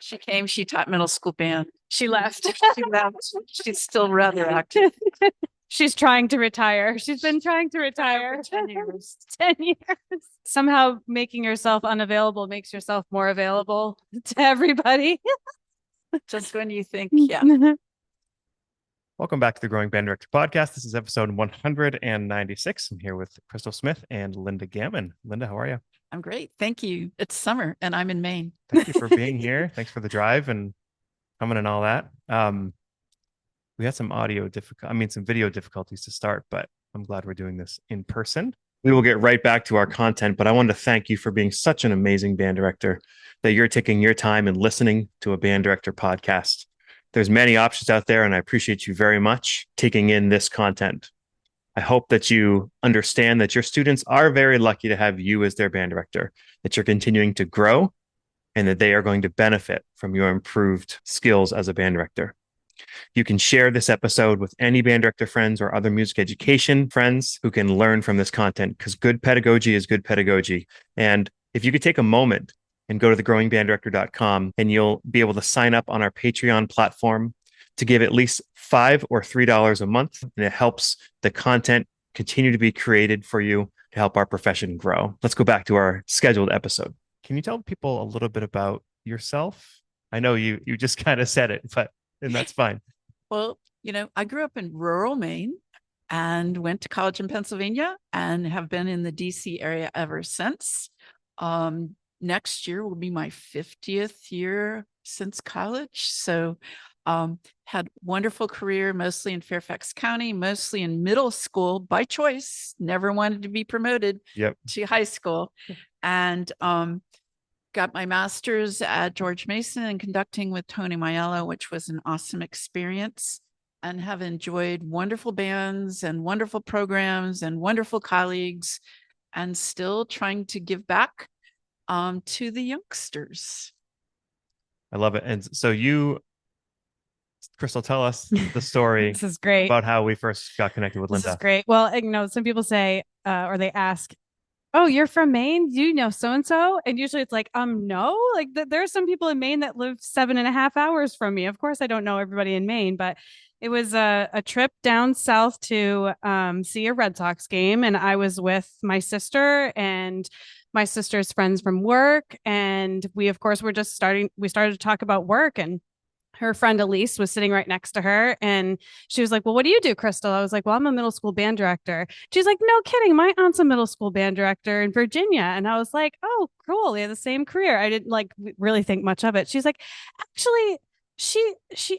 She came, she taught middle school band. She left. She left. She's still rather active. She's trying to retire. She's been trying to retire For 10 years. 10 years. Somehow making yourself unavailable makes yourself more available to everybody. Just when you think, yeah. Welcome back to the Growing Band Director Podcast. This is episode 196. I'm here with Crystal Smith and Linda Gammon. Linda, how are you? I'm great. Thank you. It's summer and I'm in Maine. Thank you for being here. Thanks for the drive and coming and all that. We had some some video difficulties to start, but I'm glad we're doing this in person. We will get right back to our content, but I wanted to thank you for being such an amazing band director, that you're taking your time and listening to a band director podcast. There's many options out there, and I appreciate you very much taking in this content. I hope that you understand that your students are very lucky to have you as their band director, that you're continuing to grow, and that they are going to benefit from your improved skills as a band director. You can share this episode with any band director friends or other music education friends who can learn from this content, because good pedagogy is good pedagogy. And if you could take a moment and go to thegrowingbanddirector.com, and you'll be able to sign up on our Patreon platform to give at least $5 or $3 a month. And it helps the content continue to be created for you to help our profession grow. Let's go back to our scheduled episode. Can you tell people a little bit about yourself? I know you just kind of said it, and that's fine. Well, I grew up in rural Maine and went to college in Pennsylvania and have been in the DC area ever since. Next year will be my 50th year since college. So had wonderful career, mostly in Fairfax County, mostly in middle school by choice, never wanted to be promoted to high school. And got my master's at George Mason in conducting with Tony Maiello, which was an awesome experience, and have enjoyed wonderful bands and wonderful programs and wonderful colleagues, and still trying to give back to the youngsters. I love it. And so Crystal, tell us the story. This is great. About how we first got connected with Linda. This is great. Well, some people say, or they ask, oh, you're from Maine? Do you know so-and-so? And usually it's like, no, like there are some people in Maine that live 7.5 hours from me. Of course, I don't know everybody in Maine, but it was a trip down south to see a Red Sox game. And I was with my sister and my sister's friends from work. And we, of course, we started to talk about work, and her friend Elise was sitting right next to her. And she was like, well, what do you do, Crystal? I was like, well, I'm a middle school band director. She's like, no kidding. My aunt's a middle school band director in Virginia. And I was like, oh, cool. They have the same career. I didn't really think much of it. She's like, actually,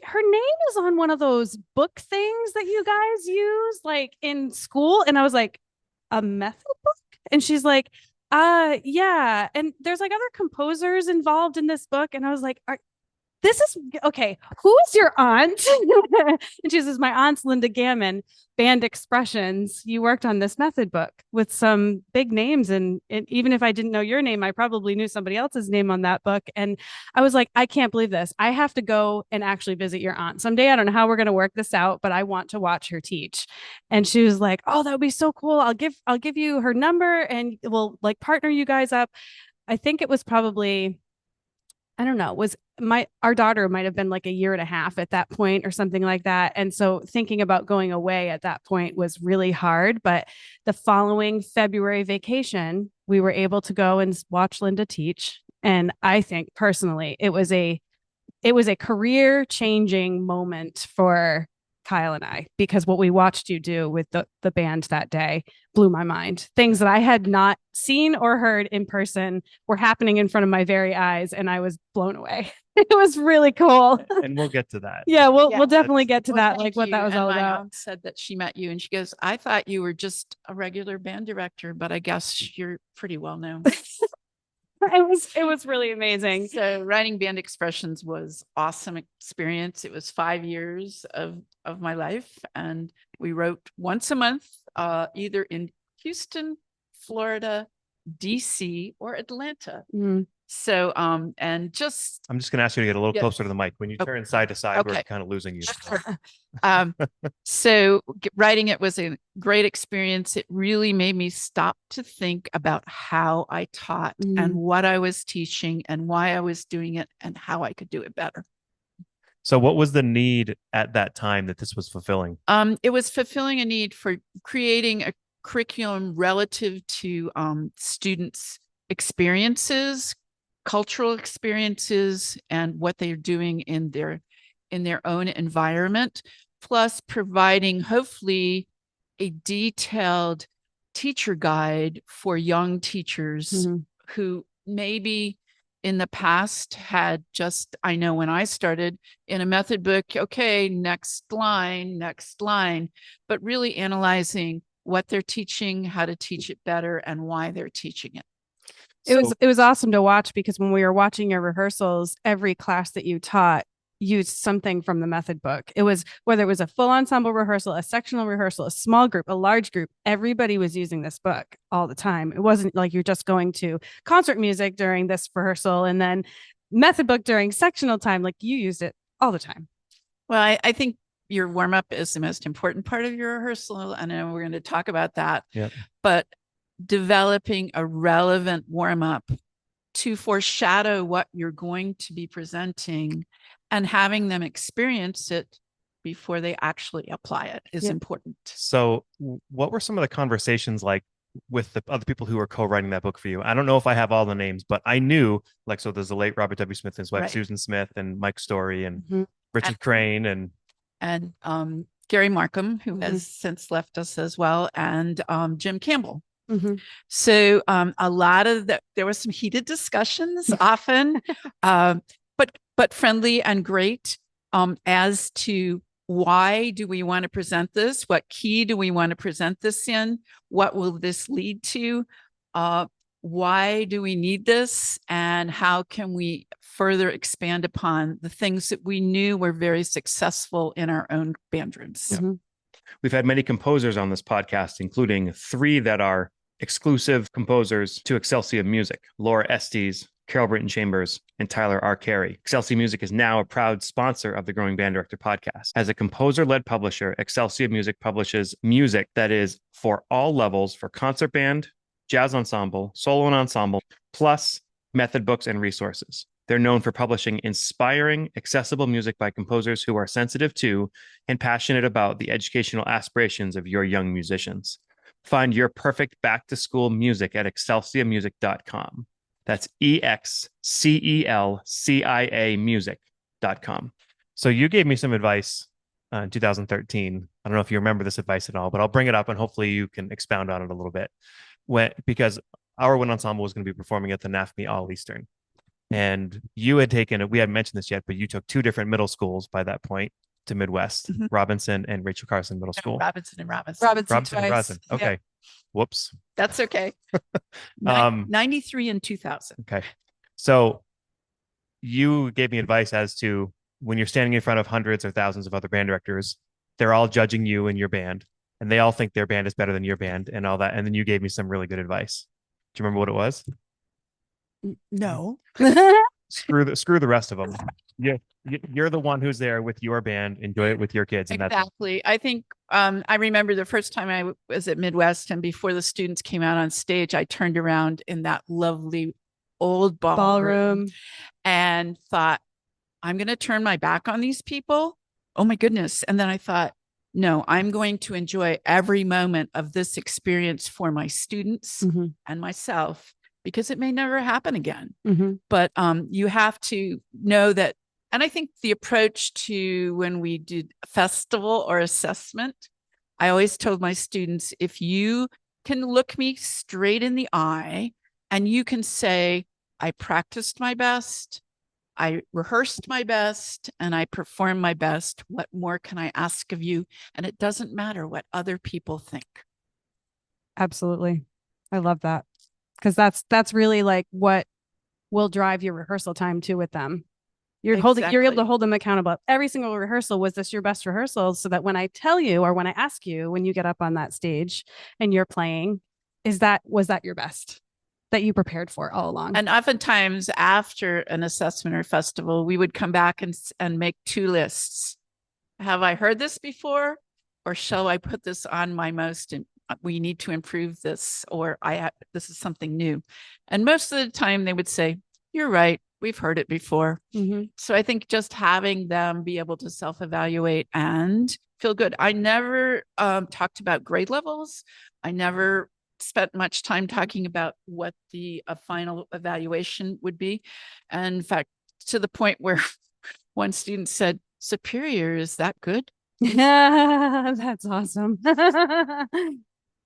her name is on one of those book things that you guys use like in school. And I was like, a method book? And she's like, yeah. And there's like other composers involved in this book. And I was like, this is okay. Who is your aunt? And she says, my aunt's Linda Gammon, Band Expressions. You worked on this method book with some big names. And even if I didn't know your name, I probably knew somebody else's name on that book. And I was like, I can't believe this. I have to go and actually visit your aunt someday. I don't know how we're going to work this out, but I want to watch her teach. And she was like, oh, that would be so cool. I'll give you her number and we'll like partner you guys up. I think it was probably, I don't know, our daughter might have been like 1.5 years at that point or something like that. And so thinking about going away at that point was really hard. But the following February vacation, we were able to go and watch Linda teach. And I think personally, it was a career changing moment for Kyle and I, because what we watched you do with the band that day blew my mind. Things that I had not seen or heard in person were happening in front of my very eyes, and I was blown away. It was really cool. And we'll get to that. Yeah, we'll definitely get to that, like what that was all about. My mom said that she met you and she goes, I thought you were just a regular band director, but I guess you're pretty well known. It was really amazing. So writing Band Expressions was awesome experience. It was 5 years of my life, and we wrote once a month, either in Houston, Florida, DC, or Atlanta. So, and just, I'm just going to ask you to get a little Yeah. closer to the mic. When you Okay. turn side to side, we're Okay. kind of losing you. So writing it was a great experience. It really made me stop to think about how I taught and what I was teaching and why I was doing it and how I could do it better. So what was the need at that time that this was fulfilling? It was fulfilling a need for creating a curriculum relative to students' experiences, cultural experiences, and what they're doing in their own environment, plus providing hopefully a detailed teacher guide for young teachers who maybe in the past had just, I know when I started in a method book, okay, next line, but really analyzing what they're teaching, how to teach it better, and why they're teaching it. It was awesome to watch, because when we were watching your rehearsals, every class that you taught used something from the method book. It was, whether it was a full ensemble rehearsal, a sectional rehearsal, a small group, a large group, everybody was using this book all the time. It wasn't like you're just going to concert music during this rehearsal and then method book during sectional time. Like, you used it all the time. Well, I think your warm up is the most important part of your rehearsal. And I know we're going to talk about that. Yep. But developing a relevant warm up to foreshadow what you're going to be presenting and having them experience it before they actually apply it is important. So what were some of the conversations like with the other people who were co-writing that book for you? I don't know if I have all the names, but I knew, like, so there's the late Robert W. Smith and his wife, Susan Smith, and Mike Story, and Richard Crane, and Gary Markham, who has since left us as well, and Jim Campbell. So a lot of there was some heated discussions often, but friendly and great, as to why do we want to present this? What key do we want to present this in? What will this lead to? Why do we need this? And how can we further expand upon the things that we knew were very successful in our own band rooms? We've had many composers on this podcast, including 3 that are exclusive composers to Excelsior Music: Laura Estes, Carol Britton Chambers, and Tyler R. Carey. Excelsior Music is now a proud sponsor of the Growing Band Director podcast. As a composer-led publisher, Excelsior Music publishes music that is for all levels for concert band, jazz ensemble, solo and ensemble, plus method books and resources. They're known for publishing inspiring, accessible music by composers who are sensitive to and passionate about the educational aspirations of your young musicians. Find your perfect back-to-school music at excelsiamusic.com. That's EXCELCIA music.com. So you gave me some advice in 2013. I don't know if you remember this advice at all, but I'll bring it up and hopefully you can expound on it a little bit. Because our wind ensemble was going to be performing at the NAFME All Eastern. And you had taken it, we hadn't mentioned this yet, but you took 2 different middle schools by that point to Midwest, Robinson and Rachel Carson Middle School. Robinson and Robinson. Robinson and twice. Robinson. Okay. Yep. Whoops. That's okay. 93 and 2000. Okay. So you gave me advice as to when you're standing in front of hundreds or thousands of other band directors, they're all judging you and your band, and they all think their band is better than your band and all that. And then you gave me some really good advice. Do you remember what it was? No. Screw the rest of them. You're the one who's there with your band. Enjoy it with your kids. And exactly. I think I remember the first time I was at Midwest, and before the students came out on stage, I turned around in that lovely old ballroom and thought, I'm going to turn my back on these people. Oh my goodness. And then I thought, no, I'm going to enjoy every moment of this experience for my students and myself, because it may never happen again. But you have to know that. And I think the approach to when we did a festival or assessment, I always told my students, if you can look me straight in the eye and you can say, I practiced my best, I rehearsed my best, and I performed my best, what more can I ask of you? And it doesn't matter what other people think. Absolutely. I love that. Because that's really like what will drive your rehearsal time too with them. You're able to hold them accountable. Every single rehearsal, was this your best rehearsal? So that when I tell you, or when I ask you, when you get up on that stage and you're playing, was that your best? that you prepared for all along. And oftentimes after an assessment or festival, we would come back and make 2 lists. Have I heard this before? Or shall I put this on my we need to improve this, or this is something new. And most of the time they would say, you're right, we've heard it before. So I think just having them be able to self-evaluate and feel good. I never talked about grade levels. I never spent much time talking about what the final evaluation would be. And in fact, to the point where one student said, superior, is that good? That's awesome.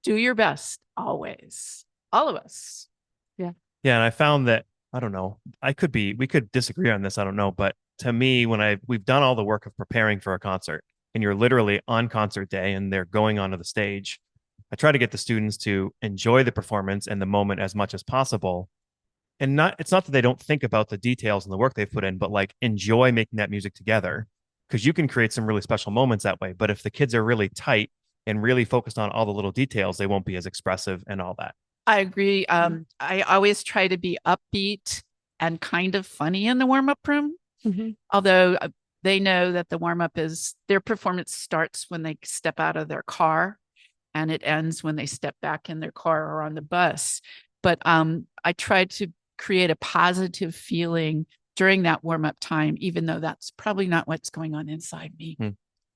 Do your best always. All of us. Yeah. And I found that, I don't know, we could disagree on this. I don't know. But to me, we've done all the work of preparing for a concert and you're literally on concert day and they're going onto the stage, I try to get the students to enjoy the performance and the moment as much as possible. And it's not that they don't think about the details and the work they've put in, but like enjoy making that music together, because you can create some really special moments that way. But if the kids are really tight and really focused on all the little details, they won't be as expressive and all that. I agree. I always try to be upbeat and kind of funny in the warm-up room. Although they know that the warm-up their performance starts when they step out of their car and it ends when they step back in their car or on the bus. But I try to create a positive feeling during that warm-up time, even though that's probably not what's going on inside me.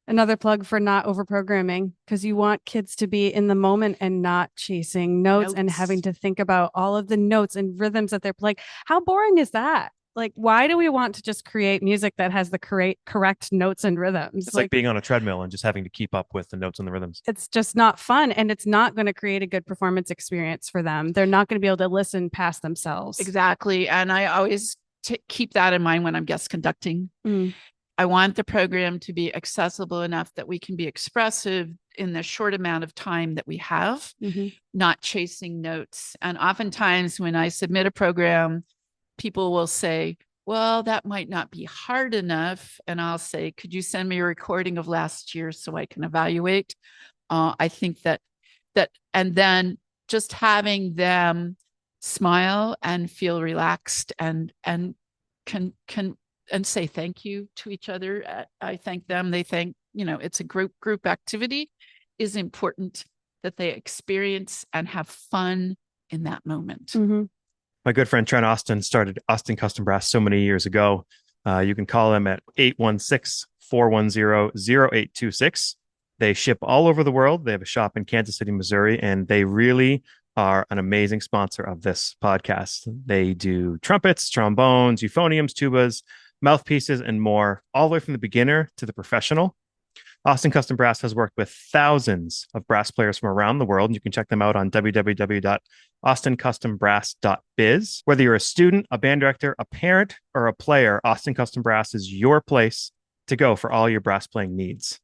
Another plug for not over programming, because you want kids to be in the moment and not chasing notes and having to think about all of the notes and rhythms that they're playing. How boring is that? Like, why do we want to just create music that has the correct notes and rhythms? It's like being on a treadmill and just having to keep up with the notes and the rhythms. It's just not fun. And it's not going to create a good performance experience for them. They're not going to be able to listen past themselves. Exactly. And I always keep that in mind when I'm guest conducting. I want the program to be accessible enough that we can be expressive in the short amount of time that we have, not chasing notes. And oftentimes when I submit a program, people will say, well, that might not be hard enough. And I'll say, could you send me a recording of last year so I can evaluate? I think that, and then just having them smile and feel relaxed and say thank you to each other. I thank them. They thank, it's a group activity is important, that they experience and have fun in that moment. My good friend Trent Austin started Austin Custom Brass so many years ago. You can call them at 816-410-0826. They ship all over the world. They have a shop in Kansas City, Missouri, and they really are an amazing sponsor of this podcast. They do trumpets, trombones, euphoniums, tubas, mouthpieces, and more, all the way from the beginner to the professional. Austin Custom Brass has worked with thousands of brass players from around the world. And you can check them out on www.austincustombrass.biz. Whether you're a student, a band director, a parent, or a player, Austin Custom Brass is your place to go for all your brass playing needs.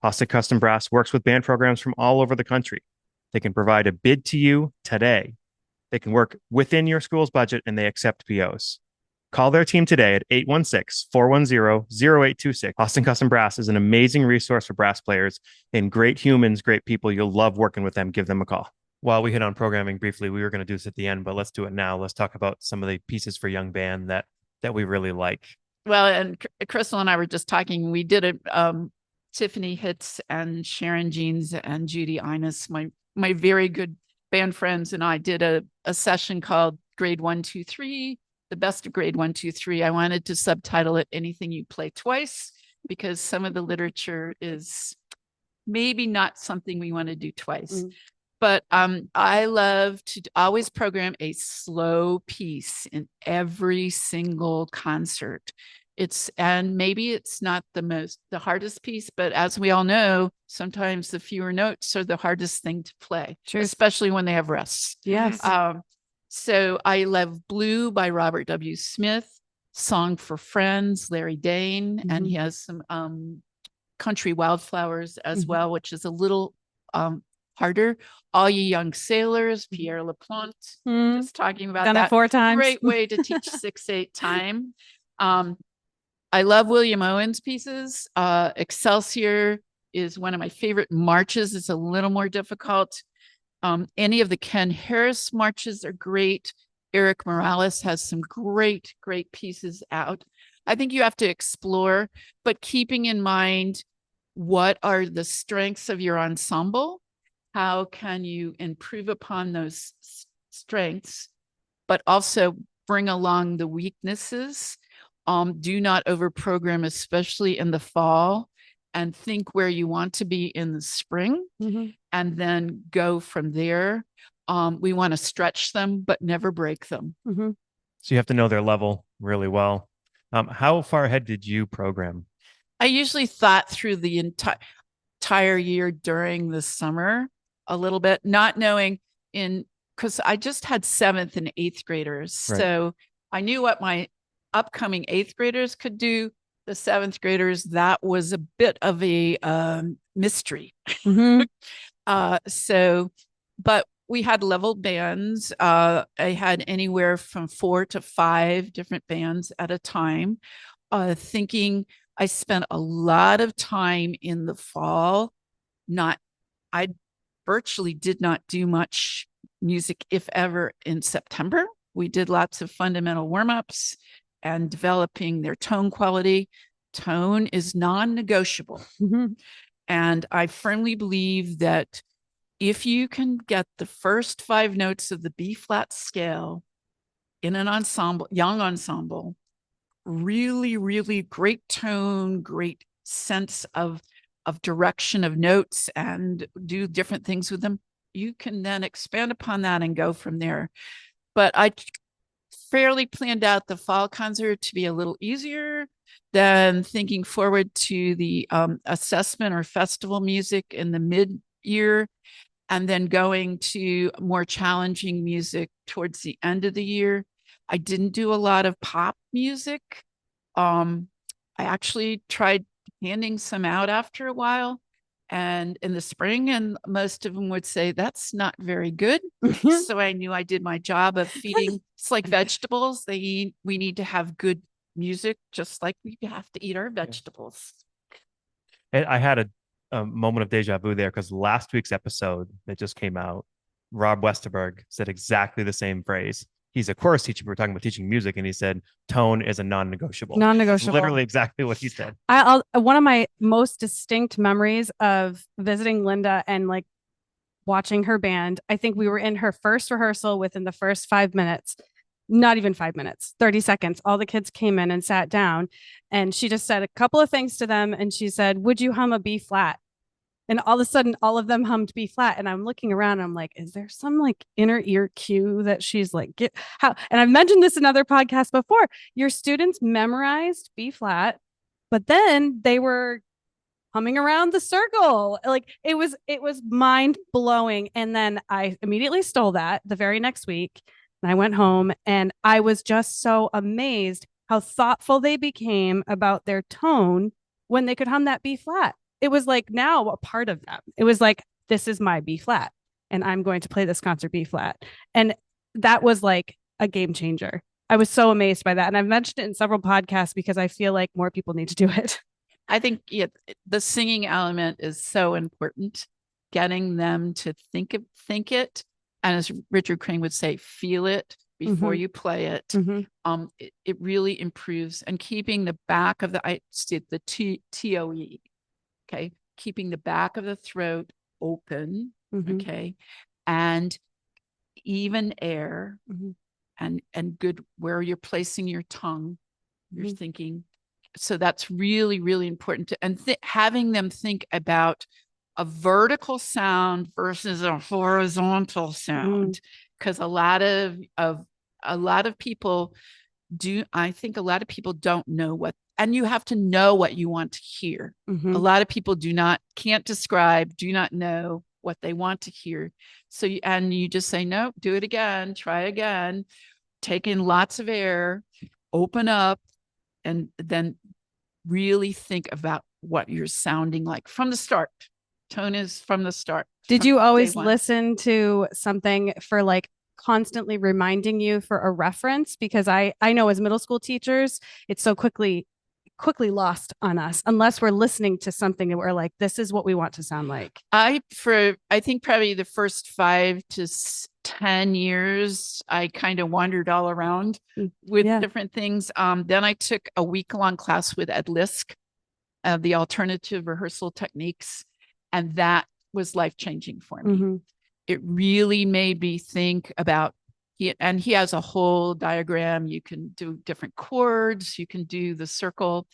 Austin Custom Brass works with band programs from all over the country. They can provide a bid to you today. They can work within your school's budget, and they accept POs. Call their team today at 816-410-0826. Austin Custom Brass is an amazing resource for brass players and great humans, great people. You'll love working with them. Give them a call. While we hit on programming briefly, we were going to do this at the end, but let's do it now. Let's talk about some of the pieces for young band that we really like. Well, and Crystal and I were just talking. We did it. Tiffany Hitz and Sharon Jeans and Judy Innes, my very good band friends, and I did a session called Grade 1, 2, 3. The best of grade 1, 2, 3. I wanted to subtitle it Anything You Play Twice, because some of the literature is maybe not something we want to do twice. But I love to always program a slow piece in every single concert. And maybe it's not the hardest piece, but as we all know, sometimes the fewer notes are the hardest thing to play, especially when they have rests. Yes. So I love Blue by Robert W. Smith, Song for Friends, Larry Dane, and he has some Country Wildflowers as well, which is a little harder. All You Young Sailors, Pierre Laplante, just talking about Done that. It 4 times. Great way to teach 6/8 time. I love William Owen's pieces. Excelsior is one of my favorite marches. It's a little more difficult. Any of the Ken Harris marches are great. Eric Morales has some great, great pieces out. I think you have to explore, but keeping in mind what are the strengths of your ensemble? How can you improve upon those strengths, but also bring along the weaknesses? Do not overprogram, especially in the fall, and think where you want to be in the spring, and then go from there. We want to stretch them, but never break them. So you have to know their level really well. How far ahead did you program? I usually thought through the entire year during the summer a little bit, not knowing because I just had 7th and 8th graders. Right. So I knew what my upcoming 8th graders could do. The 7th graders, that was a bit of a mystery. But we had level bands. I had anywhere from 4 to 5 different bands at a time. I spent a lot of time in the fall. I virtually did not do much music, if ever, in September. We did lots of fundamental warm-ups and developing their tone quality. Tone is non-negotiable. And I firmly believe that if you can get the first 5 notes of the B flat scale in an ensemble, young ensemble, really, really great tone, great sense of direction of notes, and do different things with them, you can then expand upon that and go from there. But I fairly planned out the fall concert to be a little easier than thinking forward to the assessment or festival music in the mid-year, and then going to more challenging music towards the end of the year. I didn't do a lot of pop music. I actually tried handing some out after a while, and in the spring, and most of them would say that's not very good. So I knew I did my job of feeding. It's like vegetables. We need to have good music, just like we have to eat our vegetables. I had a moment of deja vu there, because last week's episode that just came out, Rob Westerberg said exactly the same phrase. He's a chorus teacher. We were talking about teaching music, and he said tone is a non-negotiable. Non-negotiable. Literally exactly what he said. One of my most distinct memories of visiting Linda and like watching her band, I think we were in her first rehearsal. Within the first 5 minutes, not even 5 minutes, 30 seconds, all the kids came in and sat down, and she just said a couple of things to them, and she said, "Would you hum a B flat?" And all of a sudden, all of them hummed B flat. And I'm looking around, and I'm like, is there some like inner ear cue that she's like, how? And I've mentioned this in other podcasts before. Your students memorized B flat, but then they were humming around the circle. Like it was mind blowing. And then I immediately stole that the very next week. And I went home, and I was just so amazed how thoughtful they became about their tone when they could hum that B flat. It was like now a part of them. It was like, this is my B flat, and I'm going to play this concert B flat. And that was like a game changer. I was so amazed by that. And I've mentioned it in several podcasts because I feel like more people need to do it. I think the singing element is so important, getting them to think it. And as Richard Crane would say, feel it before you play it. It really improves. And keeping the back of the TOE. Okay. Keeping the back of the throat open. Okay. And even air, and good where you're placing your tongue, you're thinking. So that's really, really important. And having them think about a vertical sound versus a horizontal sound. Because a lot of people do. I think a lot of people don't know what, and you have to know what you want to hear. A lot of people can't describe, do not know what they want to hear. So you just say, no, do it again, try again, take in lots of air, open up, and then really think about what you're sounding like from the start. Tone is from the start. Did you always listen to something for like constantly reminding you for a reference? Because I know as middle school teachers, it's so quickly lost on us unless we're listening to something that we're like, this is what we want to sound like. I think probably the first 5 10 years, I kind of wandered all around with Yeah. different things. Then I took a week-long class with Ed Lisk of the alternative rehearsal techniques, and that was life-changing for me. Mhm. It really made me think about he has a whole diagram. You can do different chords, you can do the circle.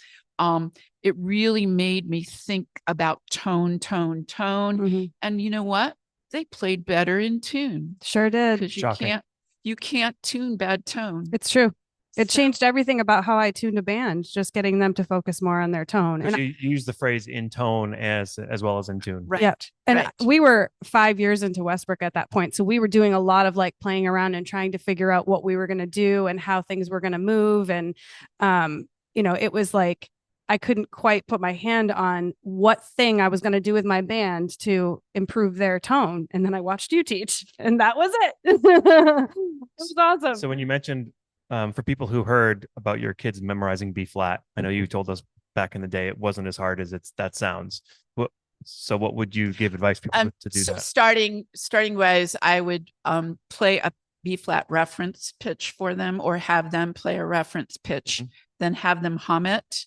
It really made me think about tone. Mhm. And you know what? They played better in tune Sure did. because Shocking. you can't tune bad tone. It's true. It So- changed everything about how I tuned a band, just getting them to focus more on their tone. Because And you use the phrase in tone as well as in tune. Right. Yeah. And right. we were 5 years into Westbrook at that point. So we were doing a lot of like playing around and trying to figure out what we were going to do and how things were going to move. And, it was like, I couldn't quite put my hand on what thing I was going to do with my band to improve their tone. And then I watched you teach, and that was it. It was awesome. So when you mentioned, for people who heard about your kids memorizing B flat, I know you told us back in the day it wasn't as hard as that sounds. So what would you give advice people to do so that? starting wise, I would play a B flat reference pitch for them, or have them play a reference pitch, then have them hum it.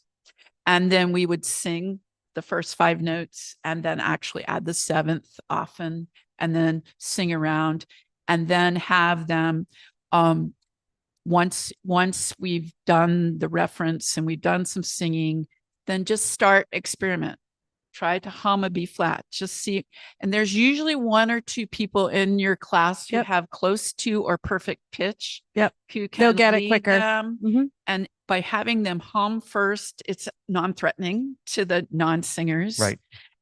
And then we would sing the first 5 notes and then actually add the 7th often, and then sing around, and then have them once we've done the reference and we've done some singing, then just start experiment. Try to hum a B flat, just see. And there's usually 1 or 2 people in your class who have close to or perfect pitch. Yep. Who can They'll get it lead quicker. them. Mhm. And by having them hum first, it's non-threatening to the non-singers. Right.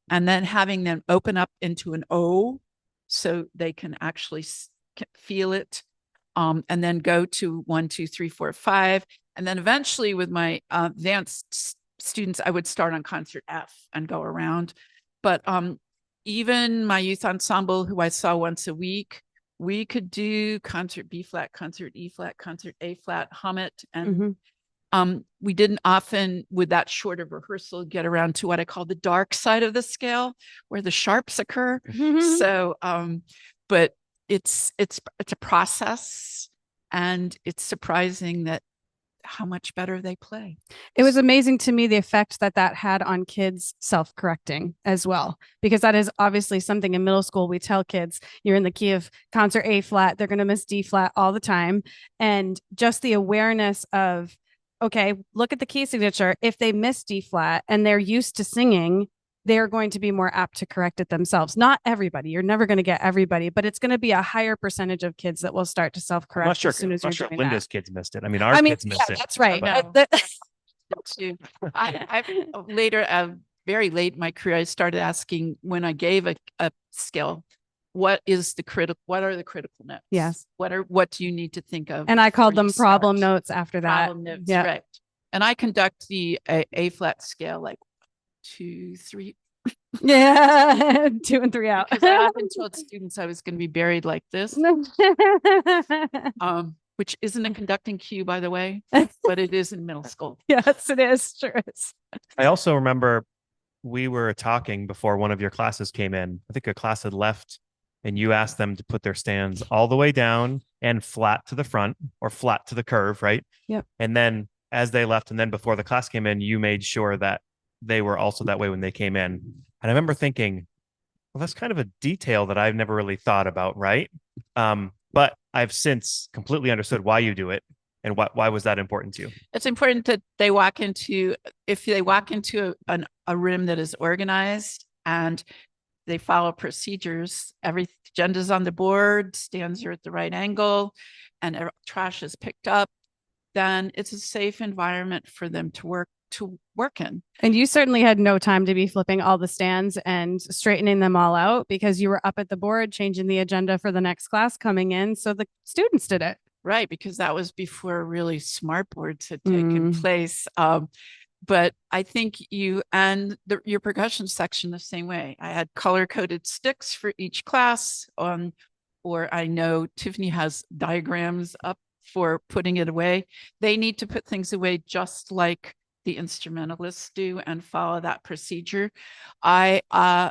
And then having them open up into an O so they can actually feel it. And then go to 1, 2, 3, 4, 5. And then eventually with my advanced students, I would start on concert F and go around. But even my youth ensemble, who I saw once a week, we could do concert B flat, concert E flat, concert A flat, hum it. And we didn't often, with that short of rehearsal, get around to what I call the dark side of the scale, where the sharps occur. So, but it's a process, and it's surprising that how much better they play. It was amazing to me the effect that had on kids self-correcting as well, because that is obviously something in middle school we tell kids, you're in the key of concert A flat, they're going to miss D flat all the time. And just the awareness of, okay, look at the key signature. If they miss D flat and they're used to singing, they're going to be more apt to correct it themselves. Not everybody. You're never going to get everybody, but it's going to be a higher percentage of kids that will start to self-correct as soon as you're doing Linda's that. kids missed it. I mean, our kids missed it. That's right. I've later, very late in my career, I started asking, when I gave a skill, what are the critical notes? Yes. What do you need to think of? And I called them problem notes after that. Problem notes, right. And I conduct the A flat scale like 2, 3. Yeah, 2 and 3 out. Because I often told students I was going to be buried like this, which isn't a conducting cue, by the way, but it is in middle school. Yes, it is. Sure is. I also remember we were talking before one of your classes came in. I think a class had left, and you asked them to put their stands all the way down and flat to the front, or flat to the curve, right? Yep. And then as they left, and then before the class came in, you made sure that they were also that way when they came in. And I remember thinking, well, that's kind of a detail that I've never really thought about, right? But I've since completely understood why you do it, and why was that important to you? It's important that if they walk into a room that is organized and they follow procedures, every agenda's on the board, stands are at the right angle, and trash is picked up, then it's a safe environment for them to work in. And you certainly had no time to be flipping all the stands and straightening them all out, because you were up at the board changing the agenda for the next class coming in. So the students did it. Right, because that was before really smart boards had taken place. But I think your percussion section the same way. I had color-coded sticks for each class, or I know Tiffany has diagrams up for putting it away. They need to put things away just like the instrumentalists do and follow that procedure. I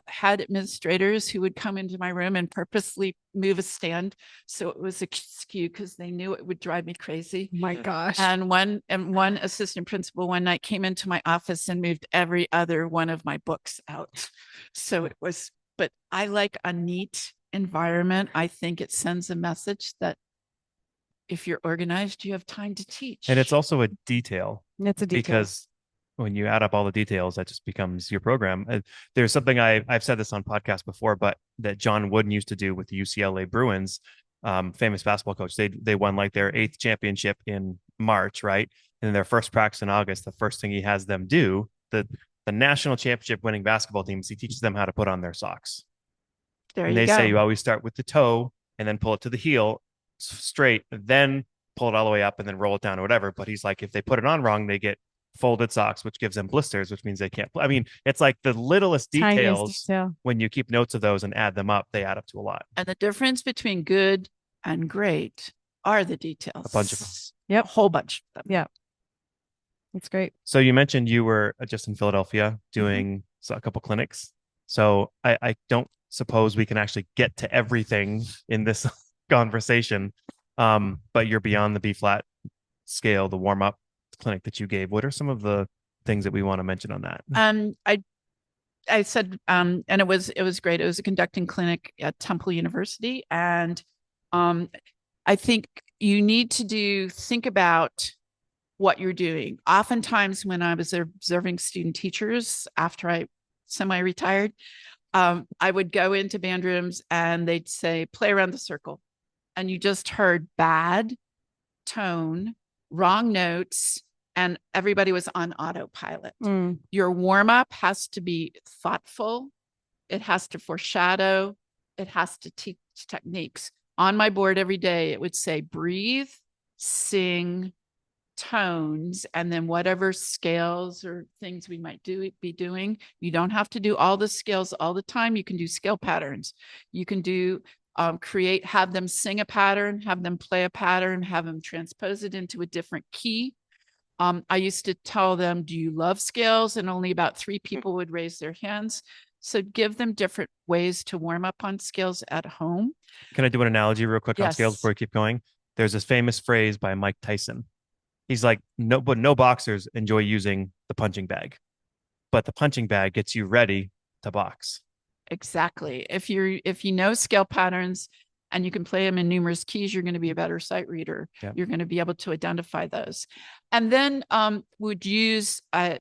had administrators who would come into my room and purposely move a stand so it was askew because they knew it would drive me crazy. My gosh. And one assistant principal one night came into my office and moved every other one of my books out. So it was, but I like a neat environment. I think it sends a message that if you're organized, you have time to teach. And it's also a detail. It's a detail. Because when you add up all the details, that just becomes your program. There's something I've said this on podcast before, but that John Wooden used to do with the UCLA Bruins, famous basketball coach. They won like their 8th championship in March, right? And their first practice in August, the first thing he has them do, the national championship winning basketball teams, he teaches them how to put on their socks. There and you they go. say you always start with the toe and then pull it to the heel straight, then pull it all the way up and then roll it down or whatever. But he's like, if they put it on wrong, they get folded socks, which gives them blisters, which means they can't play. I mean, it's like the littlest details. When you keep notes of those and add them up, they add up to a lot. And the difference between good and great are the details. A bunch of them. Yep. A whole bunch of them. Yeah. That's great. So you mentioned you were just in Philadelphia doing a couple clinics. So I don't suppose we can actually get to everything in this conversation. But you're beyond the B flat scale, the warm up clinic that you gave. What are some of the things that we want to mention on that? I said, and it was great. It was a conducting clinic at Temple University. And I think you need to think about what you're doing. Oftentimes when I was observing student teachers after I semi-retired, I would go into band rooms and they'd say, play around the circle. And you just heard bad tone, wrong notes, and everybody was on autopilot. Your warm-up has to be thoughtful. It has to foreshadow. It has to teach techniques. On my board every day, it would say breathe, sing, tones, and then whatever scales or things we might be doing. You don't have to do all the scales all the time. You can do scale patterns. You can do have them sing a pattern, have them play a pattern, have them transpose it into a different key. I used to tell them, do you love scales? And only about 3 people would raise their hands. So give them different ways to warm up on scales at home. Can I do an analogy real quick on scales before we keep going? There's this famous phrase by Mike Tyson. He's like, no boxers enjoy using the punching bag, but the punching bag gets you ready to box. Exactly. If you know scale patterns and you can play them in numerous keys, you're going to be a better sight reader. Yep. You're going to be able to identify those. And then would use, and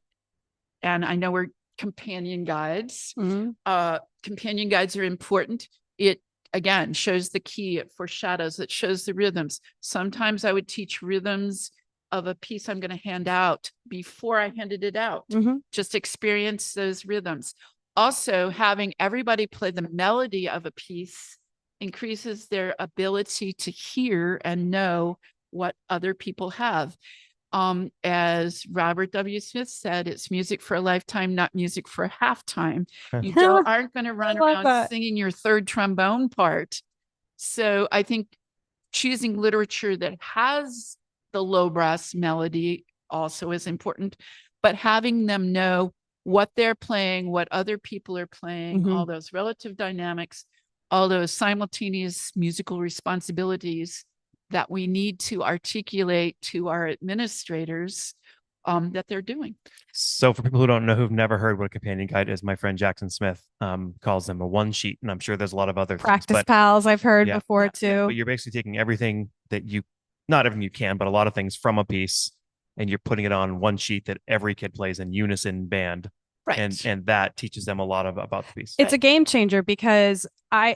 I know we're companion guides. Companion guides are important. It, again, shows the key, it foreshadows, it shows the rhythms. Sometimes I would teach rhythms of a piece I'm going to hand out before I handed it out. Just experience those rhythms. Also, having everybody play the melody of a piece increases their ability to hear and know what other people have. As Robert W. Smith said, it's music for a lifetime, not music for a halftime. You aren't going to run around singing your third trombone part. So I think choosing literature that has the low brass melody also is important, but having them know what they're playing, what other people are playing, all those relative dynamics, all those simultaneous musical responsibilities that we need to articulate to our administrators that they're doing. So for people who don't know, who've never heard what a companion guide is, my friend Jackson Smith calls them a one sheet. And I'm sure there's a lot of other practice things, pals I've heard before too. But you're basically taking everything that not everything you can, but a lot of things from a piece, and you're putting it on one sheet that every kid plays in unison band. Right. And that teaches them a lot about the piece. It's a game changer because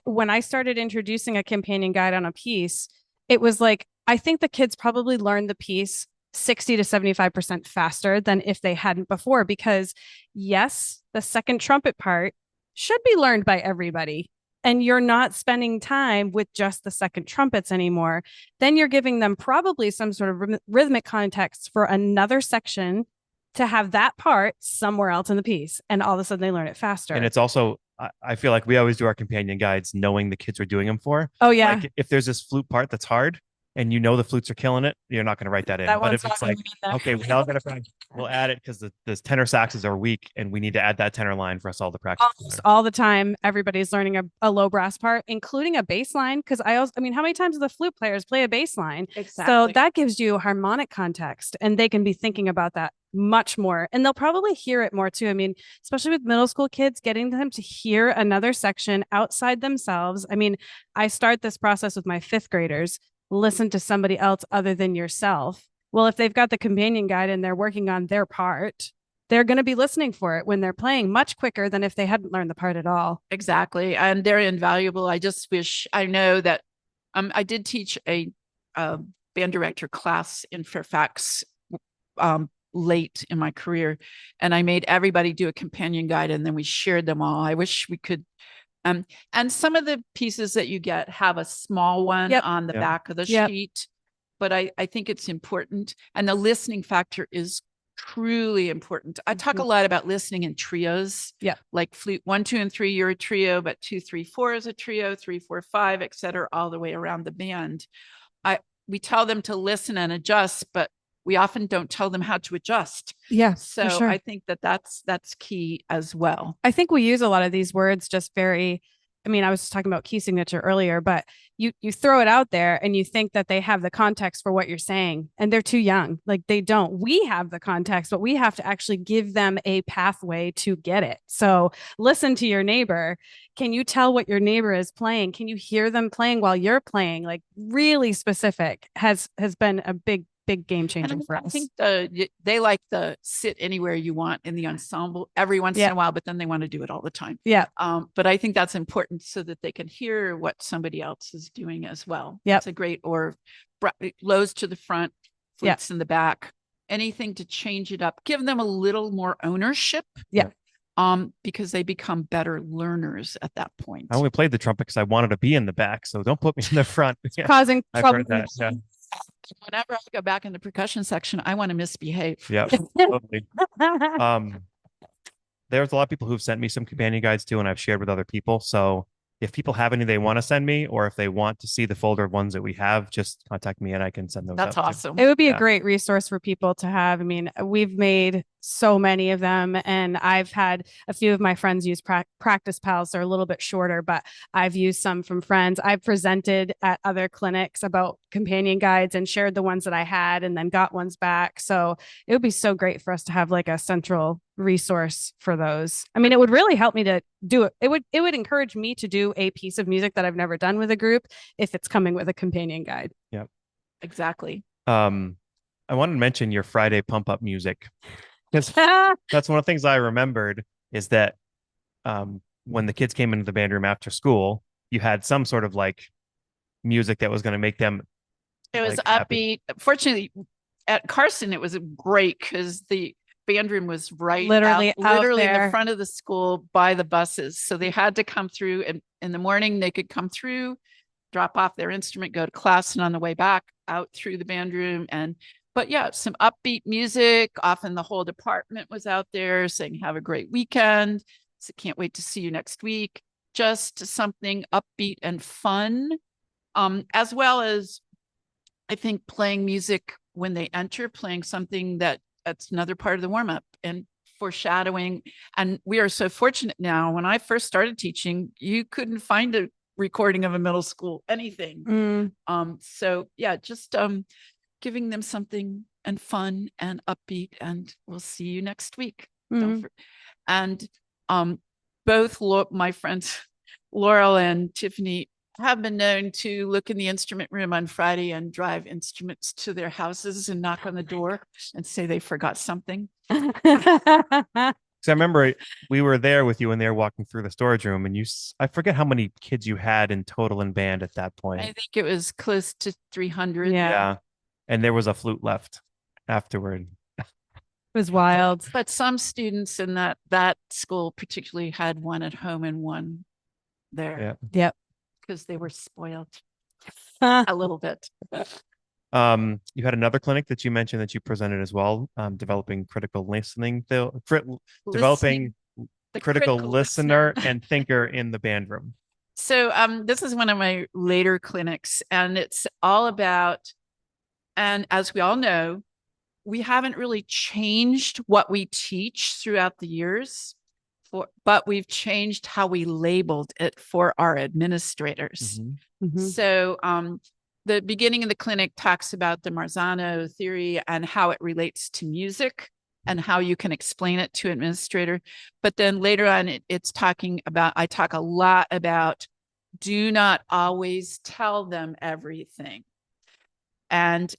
when I started introducing a companion guide on a piece, it was like, I think the kids probably learned the piece 60 to 75% faster than if they hadn't before, because yes, the second trumpet part should be learned by everybody. And you're not spending time with just the second trumpets anymore. Then you're giving them probably some sort of rhythmic context for another section to have that part somewhere else in the piece. And all of a sudden they learn it faster. And it's also, I feel like we always do our companion guides knowing the kids we're doing them for. Oh, yeah. Like if there's this flute part that's hard, and you know the flutes are killing it, you're not going to write that in. That But one's if it's not like, gonna be in there. okay, we all got to practice, we'll add it because the tenor saxes are weak, and we need to add that tenor line for us all to practice. Almost all the time, everybody's learning a low brass part, including a bass line. Because I mean, how many times do the flute players play a bass line? So that gives you harmonic context, and they can be thinking about that much more. And they'll probably hear it more too. I mean, especially with middle school kids, getting them to hear another section outside themselves. I mean, I start this process with my fifth graders. Listen to somebody else other than yourself. Well, if they've got the companion guide and they're working on their part, they're going to be listening for it when they're playing much quicker than if they hadn't learned the part at all. Exactly. And they're invaluable. I just wish I know that I did teach a band director class in Fairfax late in my career, and I made everybody do a companion guide, and then we shared them all. I wish we could. And some of the pieces that you get have a small one on the back of the sheet, but I think it's important. And the listening factor is truly important. I talk a lot about listening in trios. Like flute 1, 2, and 3, you're a trio, but 2, 3, 4 is a trio, 3, 4, 5, et cetera, all the way around the band. We tell them to listen and adjust, but we often don't tell them how to adjust. So sure. I think that's key as well. I think we use a lot of these words just very, I mean, I was talking about key signature earlier, but you throw it out there and you think that they have the context for what you're saying, and they're too young. Like, they don't. We have the context, but we have to actually give them a pathway to get it. So listen to your neighbor. Can you tell what your neighbor is playing? Can you hear them playing while you're playing? Like, really specific has been a big game changer for us. I think they like the sit anywhere you want in the ensemble every once in a while, but then they want to do it all the time. But I think that's important so that they can hear what somebody else is doing as well. It's a great, or lows to the front, flutes in the back, anything to change it up, give them a little more ownership. Because they become better learners at that point. I only played the trumpet because I wanted to be in the back, so don't put me in the front. Causing trouble. Whenever I go back in the percussion section, I want to misbehave. Totally. There's a lot of people who've sent me some companion guides too, and I've shared with other people. So if people have any they want to send me, or if they want to see the folder of ones that we have, just contact me and I can send those. That's awesome. It would be a great resource for people to have. I mean, we've made so many of them, and I've had a few of my friends use Practice Pals. They're a little bit shorter, but I've used some from friends. I've presented at other clinics about companion guides and shared the ones that I had and then got ones back. So it would be so great for us to have like a central resource for those. I mean, it would really help me to do it. It would encourage me to do a piece of music that I've never done with a group if it's coming with a companion guide. Exactly. I wanted to mention your Friday pump up music. Because that's one of the things I remembered is that when the kids came into the band room after school, you had some sort of like music that was going to make them. It was upbeat. Fortunately, at Carson, it was great because the band room was literally in the front of the school by the buses. So they had to come through, and in the morning they could come through, drop off their instrument, go to class, and on the way back out through the band room. But yeah, some upbeat music. Often the whole department was out there saying, have a great weekend. So can't wait to see you next week. Just something upbeat and fun, as well as I think playing music when they enter, playing something that's another part of the warm up and foreshadowing. And we are so fortunate now. When I first started teaching, you couldn't find a recording of a middle school, anything. So yeah, just giving them something and fun and upbeat, and we'll see you next week. And both my friends, Laurel and Tiffany, have been known to look in the instrument room on Friday and drive instruments to their houses and knock on the door and say they forgot something. So I remember we were there with you when they were walking through the storage room, and I forget how many kids you had in total in band at that point. I think it was close to 300. Yeah. And there was a flute left afterward. It was wild. But some students in that school particularly had one at home and one there. Because they were spoiled a little bit. You had another clinic that you mentioned that you presented as well, developing critical listening, developing the critical listener and thinker in the band room. So this is one of my later clinics, and it's all about, and as we all know, we haven't really changed what we teach throughout the years, but we've changed how we labeled it for our administrators. So the beginning of the clinic talks about the Marzano theory and how it relates to music and how you can explain it to an administrator. But then later on, it's talking about, I talk a lot about, do not always tell them everything. And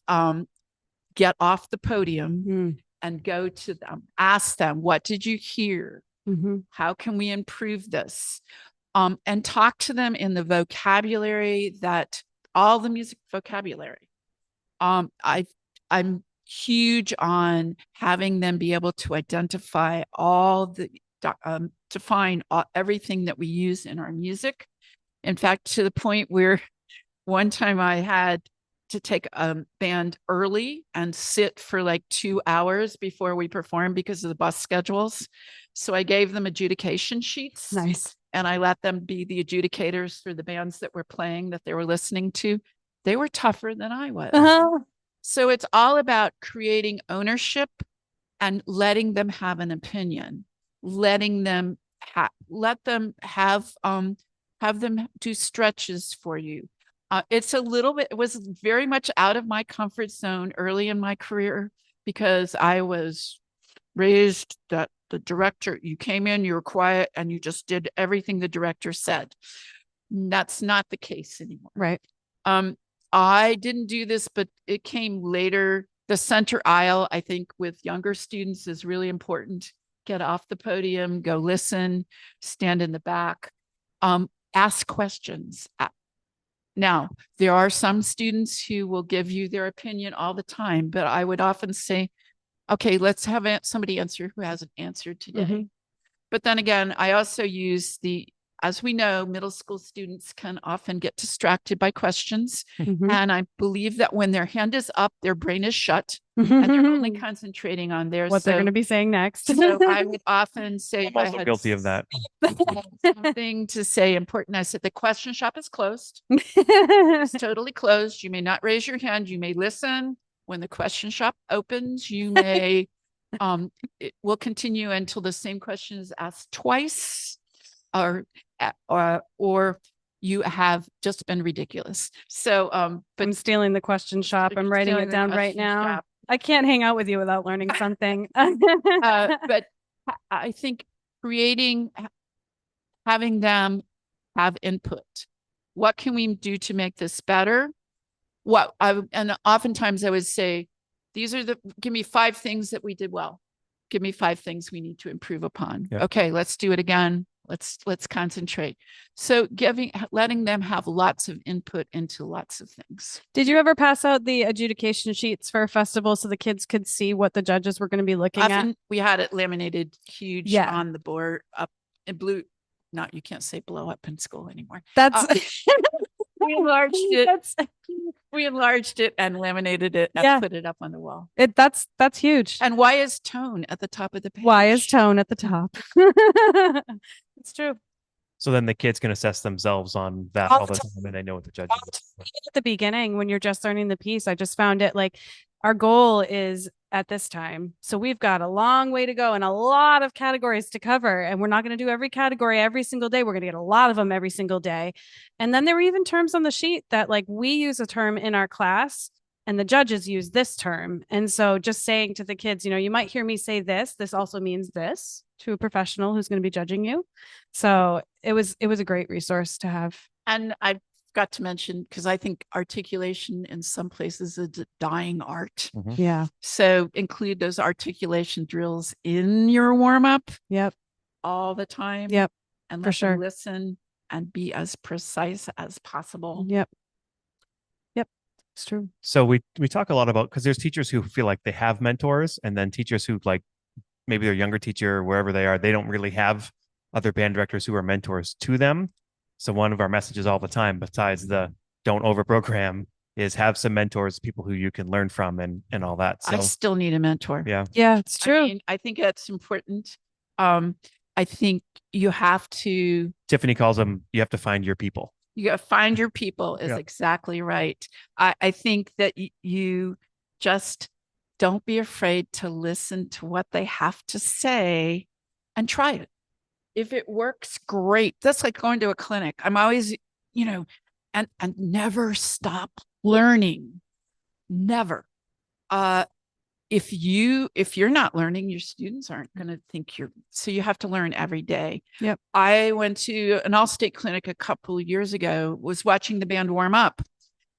get off the podium and go to them, ask them, what did you hear? How can we improve this? And talk to them in the vocabulary that all the music vocabulary. I'm huge on having them be able to identify all the, define everything that we use in our music. In fact, to the point where one time I had to take a band early and sit for like 2 hours before we perform because of the bus schedules. So I gave them adjudication sheets. Nice. And I let them be the adjudicators for the bands that were playing, that they were listening to. They were tougher than I was. So it's all about creating ownership and letting them have an opinion, letting them let them have them do stretches for you. It's a little bit, it was very much out of my comfort zone early in my career because I was raised that the director, you came in, you were quiet, and you just did everything the director said. That's not the case anymore. Right. I didn't do this, but it came later. The center aisle, I think, with younger students is really important. Get off the podium, go listen, stand in the back, ask questions. Now, there are some students who will give you their opinion all the time, but I would often say, okay, let's have somebody answer who hasn't answered today. But then again, I also use as we know, middle school students can often get distracted by questions. And I believe that when their hand is up, their brain is shut and they're only concentrating on what they're going to be saying next. So I would often say, I'm also guilty of that. Something to say important. I said, the question shop is closed. It's totally closed. You may not raise your hand. You may listen. When the question shop opens, you may, it will continue until the same question is asked twice, or you have just been ridiculous. So, but I'm stealing the question shop. I'm writing it down right now. Shop. I can't hang out with you without learning something. But I think having them have input. What can we do to make this better? And oftentimes I would say, give me 5 things that we did well. Give me 5 things we need to improve upon. Yep. Okay, let's do it again. Let's concentrate. So letting them have lots of input into lots of things. Did you ever pass out the adjudication sheets for a festival so the kids could see what the judges were going to be looking at? We had it laminated huge on the board up in blue. Not, you can't say blow up in school anymore. That's we enlarged it. We enlarged it and laminated it and put it up on the wall. That's huge. And why is tone at the top of the page? Why is tone at the top? It's true. So then the kids can assess themselves on that all the time, and they know what the judge is. At the beginning, when you're just learning the piece, I just found it like our goal is at this time. So we've got a long way to go and a lot of categories to cover. And we're not going to do every category every single day. We're going to get a lot of them every single day. And then there were even terms on the sheet that like we use a term in our class and the judges use this term. And so just saying to the kids, you might hear me say this. This also means this to a professional who's going to be judging you. So it was a great resource to have. And I got to mention, because I think articulation in some places is a dying art. Yeah. So include those articulation drills in your warm-up. Yep. All the time. Yep. And let them listen and be as precise as possible. Yep. It's true. So we talk a lot about, because there's teachers who feel like they have mentors, and then teachers who like maybe their younger teacher, wherever they are, they don't really have other band directors who are mentors to them. So one of our messages all the time, besides the don't over program, is have some mentors, people who you can learn from and all that. So I still need a mentor. Yeah. Yeah, it's true. I think that's important. I think you have to Tiffany calls them, you have to find your people. You got to find your people is Yeah. exactly right. I think that you just don't be afraid to listen to what they have to say and try it. If it works, great. That's like going to a clinic. I'm always, and never stop learning. Never. If you're not learning, your students aren't going to think so you have to learn every day. Yep. I went to an all-state clinic a couple of years ago, was watching the band warm up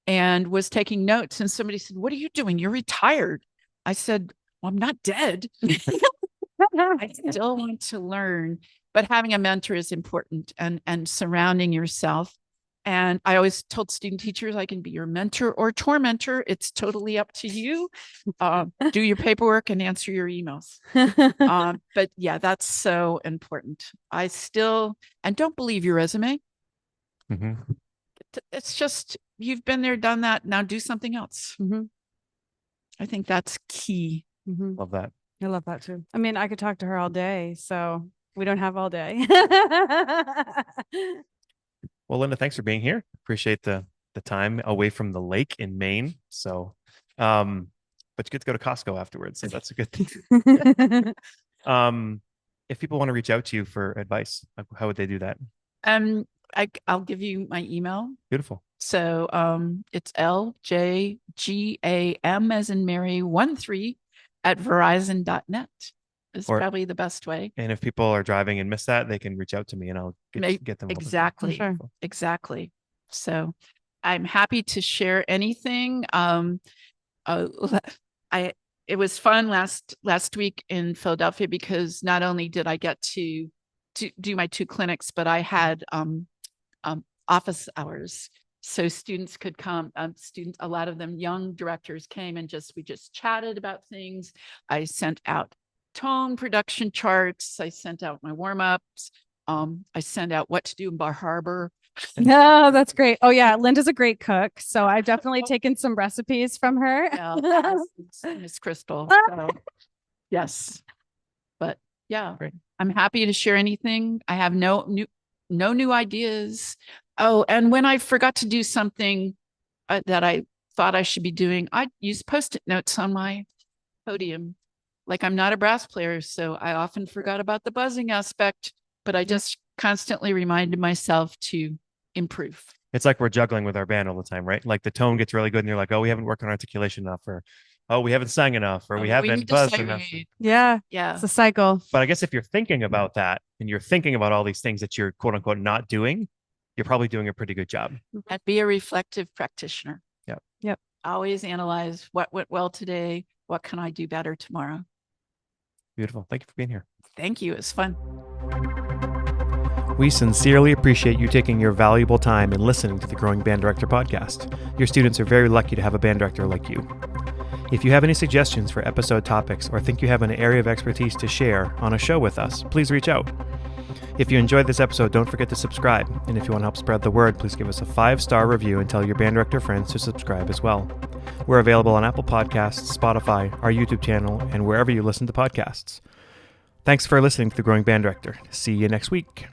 and was taking notes. And somebody said, "What are you doing? You're retired." I said, "Well, I'm not dead." I still want to learn, but having a mentor is important, and surrounding yourself. And I always told student teachers, I can be your mentor or tormentor. It's totally up to you. Do your paperwork and answer your emails. But yeah, that's so important. And don't believe your resume. Mm-hmm. It's just, you've been there, done that. Now do something else. Mm-hmm. I think that's key. Mm-hmm. Love that. I love that too. I mean, I could talk to her all day, so we don't have all day. Well, Linda, thanks for being here. Appreciate the time away from the lake in Maine. So, but you get to go to Costco afterwards, so that's a good thing. If people want to reach out to you for advice, how would they do that? I'll give you my email. Beautiful. So it's LJGAM as in Mary 13 at verizon.net is probably the best way. And if people are driving and miss that, they can reach out to me and I'll get them. Exactly. Sure. Exactly. So I'm happy to share anything. It was fun last week in Philadelphia because not only did I get to do my 2 clinics, but I had office hours. So students could come, a lot of them young directors came and we just chatted about things. I sent out tone production charts. I sent out my warm-ups. I sent out what to do in Bar Harbor. No, that's great. Oh yeah, Linda's a great cook. So I've definitely taken some recipes from her. Yeah, Miss Crystal. So, yes. But yeah, Great. I'm happy to share anything. I have no new ideas. Oh, and when I forgot to do something that I thought I should be doing, I use Post-it notes on my podium. Like, I'm not a brass player, so I often forgot about the buzzing aspect, but I just constantly reminded myself to improve. It's like we're juggling with our band all the time, right? Like the tone gets really good and you're like, oh, we haven't worked on articulation enough, or oh, we haven't sang enough, or we haven't buzzed enough. Yeah. Yeah. It's a cycle. But I guess if you're thinking about that and you're thinking about all these things that you're quote unquote not doing, you're probably doing a pretty good job. And be a reflective practitioner. Yep. Yep. Always analyze what went well today. What can I do better tomorrow? Beautiful. Thank you for being here. Thank you. It was fun. We sincerely appreciate you taking your valuable time and listening to the Growing Band Director podcast. Your students are very lucky to have a band director like you. If you have any suggestions for episode topics or think you have an area of expertise to share on a show with us, please reach out. If you enjoyed this episode, don't forget to subscribe. And if you want to help spread the word, please give us a 5-star review and tell your band director friends to subscribe as well. We're available on Apple Podcasts, Spotify, our YouTube channel, and wherever you listen to podcasts. Thanks for listening to The Growing Band Director. See you next week.